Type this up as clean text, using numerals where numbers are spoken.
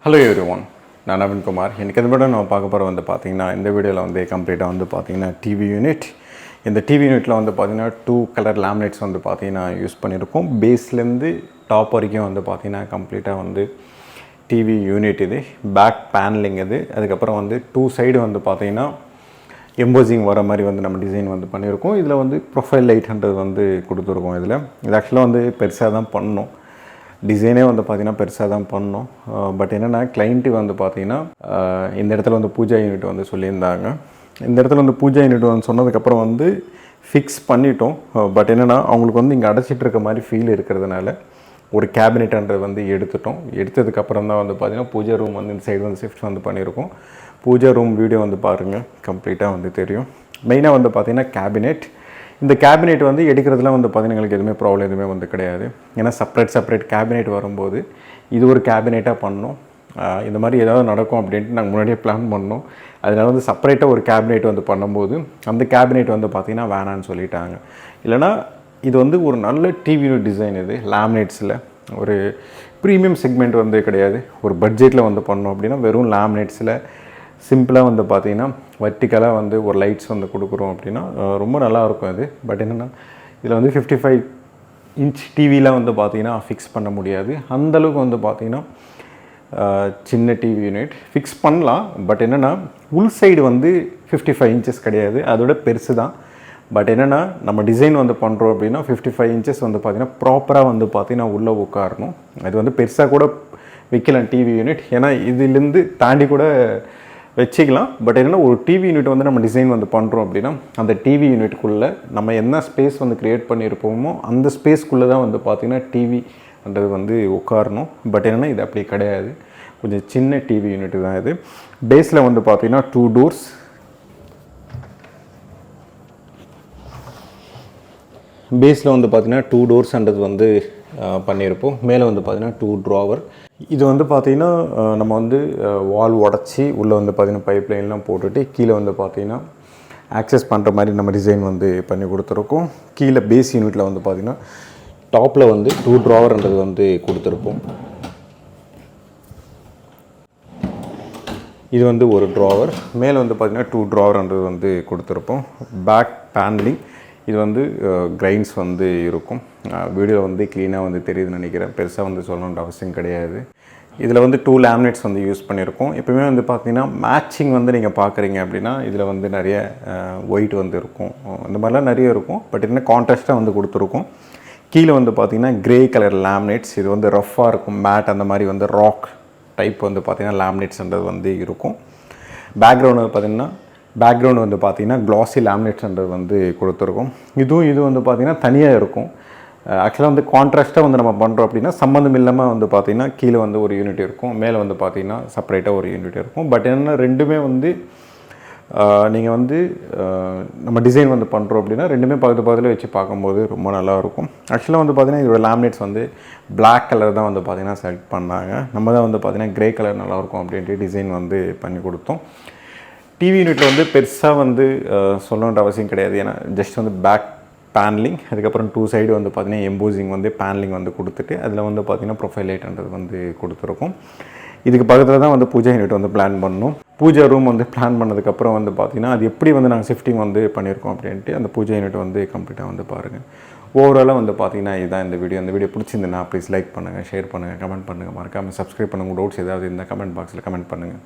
Hello everyone, N.NAVEEN KUMAR. In this video, we will see this video is complete TV unit. In the TV unit, we will two color laminates use base and top complete TV unit. Back paneling two side embossing வர மாதிரி நம்ம design பண்ணியிருக்கோம். இதுல profile light Hunter கொடுத்துருக்கோம். இது ஆக்சுவலாக பெருசாக தான் பண்ணோம். டிசைனே பார்த்தீங்கன்னா பெருசாக தான் பண்ணோம். பட் என்னென்னா கிளைண்ட்டு பார்த்தீங்கன்னா இந்த இடத்துல பூஜா யூனிட் சொல்லியிருந்தாங்க. இந்த இடத்துல பூஜா யூனிட் சொன்னதுக்கப்புறம் ஃபிக்ஸ் பண்ணிட்டோம். பட் என்னென்னா அவங்களுக்கு இங்கே அடைச்சிட்டு இருக்க மாதிரி ஃபீல் இருக்கிறதுனால ஒரு கேபினெட்ன்றது எடுத்துட்டோம். எடுத்ததுக்கப்புறம் தான் பார்த்தீங்கன்னா பூஜா ரூம் இந்த சைடு ஷிஃப்ட் பண்ணியிருக்கோம். பூஜா ரூம் வீடியோ பாருங்கள், கம்ப்ளீட்டாக தெரியும். மெயினாக பார்த்தீங்கன்னா கேபினெட். இந்த கேபினெட் எடுக்கிறதுலாம் பார்த்தீங்கன்னா எங்களுக்கு எதுவுமே ப்ராப்ளம் எதுவுமே கிடையாது. ஏன்னா செப்பரேட் கேபினெட் வரும்போது இது ஒரு கேபினெட்டாக பண்ணோம். இந்த மாதிரி ஏதாவது நடக்கும் அப்படின்ட்டு நாங்கள் முன்னாடியே பிளான் பண்ணோம். அதனால் செப்பரேட்டாக ஒரு கேபினெட் பண்ணும்போது அந்த கேபினெட் பார்த்தீங்கன்னா வேணான்னு சொல்லிட்டாங்க. இல்லைனா இது ஒரு நல்ல டிவி டிசைன். இது லேமினேட்ஸில் ஒரு ப்ரீமியம் செக்மெண்ட் கிடையாது. ஒரு பட்ஜெட்டில் பண்ணோம் அப்படின்னா வெறும் லேமினேட்ஸில் சிம்பிளாக பார்த்தீங்கன்னா வர்டிக்கலாக ஒரு லைட்ஸ் கொடுக்குறோம் அப்படின்னா ரொம்ப நல்லாயிருக்கும் அது. பட் என்னென்னா இதில் 55 இன்ச் டிவியில் பார்த்தீங்கன்னா ஃபிக்ஸ் பண்ண முடியாது. அந்தளவுக்கு பார்த்தீங்கன்னா சின்ன டிவி யூனிட் ஃபிக்ஸ் பண்ணலாம். பட் என்னென்னா உள் சைடு 55 இன்ச்சஸ் கிடையாது, அதோட பெருசு தான். பட் என்னென்னா நம்ம டிசைன் பண்ணுறோம் அப்படின்னா 55 இன்ச்சஸ் பார்த்தீங்கன்னா ப்ராப்பராக பார்த்தீங்கன்னா உள்ளே உட்காரணும். அது பெருசாக கூட வைக்கலாம் டிவி யூனிட். ஏன்னா இதிலேருந்து தாண்டி கூட வச்சுக்கலாம். பட் என்னென்னா ஒரு டிவி யூனிட் நம்ம டிசைன் பண்ணுறோம் அப்படின்னா அந்த டிவி யூனிட்டுக்குள்ளே நம்ம என்ன ஸ்பேஸ் க்ரியேட் பண்ணியிருப்போமோ அந்த ஸ்பேஸ்க்குள்ளே தான் பார்த்திங்கன்னா டிவின்றது உட்காரணும். பட் என்னென்னா இது அப்படி கிடையாது, கொஞ்சம் சின்ன டிவி யூனிட் தான் இது. பேஸில் பார்த்திங்கன்னா 2 டோர்ஸ், பேஸில் பார்த்திங்கன்னா 2 டோர்ஸ்ன்றது பண்ணியிருப்போம். மேலே பார்த்திங்கன்னா 2 ட்ராவர். இது பார்த்திங்கன்னா நம்ம வால் உடச்சி உள்ளே பார்த்திங்கன்னா பைப் லைன்லாம் போட்டுட்டு கீழே பார்த்திங்கன்னா ஆக்சஸ் பண்ணுற மாதிரி நம்ம டிசைன் பண்ணி கொடுத்துருக்கோம். கீழே பேஸ் யூனிட்டில் பார்த்திங்கன்னா டாப்பில் 2 ட்ராவர்ன்றது கொடுத்துருப்போம். இது ஒரு ட்ராவர். மேலே பார்த்திங்கன்னா 2 ட்ராவர்ன்றது கொடுத்துருப்போம். பேக் பேனலிங் இது கிரைன்ஸ் இருக்கும். வீடியோ க்ளீனாக தெரியுதுன்னு நினைக்கிறேன். பெருசாக சொல்லணுன்ற அவசியம் கிடையாது. இதில் 2 லேமினேட்ஸ் யூஸ் பண்ணியிருக்கோம். எப்போயுமே பார்த்தீங்கன்னா மேட்சிங் நீங்கள் பார்க்குறீங்க அப்படின்னா இதில் நிறைய ஒயிட் இருக்கும். இந்த மாதிரிலாம் நிறைய இருக்கும். பட் என்ன கான்ட்ராஸ்ட்டாக கொடுத்துருக்கோம். கீழே பார்த்தீங்கன்னா க்ரே கலர் லேமினேட்ஸ். இது ரஃப்பாக இருக்கும், மேட் அந்த மாதிரி ராக் டைப் பார்த்தீங்கன்னா லேமினேட்ஸ்ன்றது இருக்கும். பேக்ரவுண்டு பார்த்தீங்கன்னா க்ளாஸி லேமினேட்ஸ்ன்றது கொடுத்துருக்கோம். இது பார்த்தீங்கன்னா தனியாக இருக்கும். ஆக்சுவலாக கான்ட்ராஸ்ட்டாக நம்ம பண்ணுறோம் அப்படின்னா சம்மந்தம் இல்லாமல் பார்த்தீங்கன்னா கீழே ஒரு யூனிட் இருக்கும், மேலே பார்த்தீங்கன்னா செப்பரேட்டாக ஒரு யூனிட் இருக்கும். பட் என்னென்னா ரெண்டுமே நீங்கள் நம்ம டிசைன் பண்ணுறோம் அப்படின்னா ரெண்டுமே பக்கத்தில் வச்சு பார்க்கும்போது ரொம்ப நல்லாயிருக்கும். ஆக்சுவலாக பார்த்தீங்கன்னா இதோட லேமினேட்ஸ் பிளாக் கலர் தான் பார்த்தீங்கன்னா செலக்ட் பண்ணாங்க. நம்ம தான் பார்த்தீங்கன்னா க்ரே கலர் நல்லாயிருக்கும் அப்படின்ட்டு டிசைன் பண்ணி கொடுத்தோம். டிவி யூனிட்டில் பெருசாக சொல்லணுன்ற அவசியம் கிடையாது. ஏன்னா ஜஸ்ட் பேக் பேனலிங், அதுக்கப்புறம் 2 சைடு பார்த்தீங்கன்னா எம்போசிங் பேனலிங் கொடுத்துட்டு அதில் பார்த்தீங்கன்னா ப்ரொஃபைல் லைட்ன்றது கொடுத்துருக்கோம். இதுக்கு பக்கத்தில் தான் பூஜா யூனிட் பிளான் பண்ணணும். பூஜா ரூம் பிளான் பண்ணதுக்கப்புறம் பார்த்தீங்கன்னா அது எப்படி நாங்கள் ஷிஃப்டிங் பண்ணியிருக்கோம் அப்படின்ட்டு அந்த பூஜா யூனிட் கம்ப்ளீட்டாக பாருங்கள். ஓவராலாக பார்த்தீங்கன்னா இதுதான் இந்த வீடியோ. இந்த வீடியோ பிடிச்சிருந்தேன்னா ப்ளீஸ் லைக் பண்ணுங்கள், ஷேர் பண்ணுங்கள், கமெண்ட் பண்ணுங்கள், மறக்காமல் சப்ஸ்கிரைப் பண்ணுங்கள். டவுட்ஸ் ஏதாவது இந்த கமெண்ட் பாக்ஸில் கமெண்ட் பண்ணுங்கள்.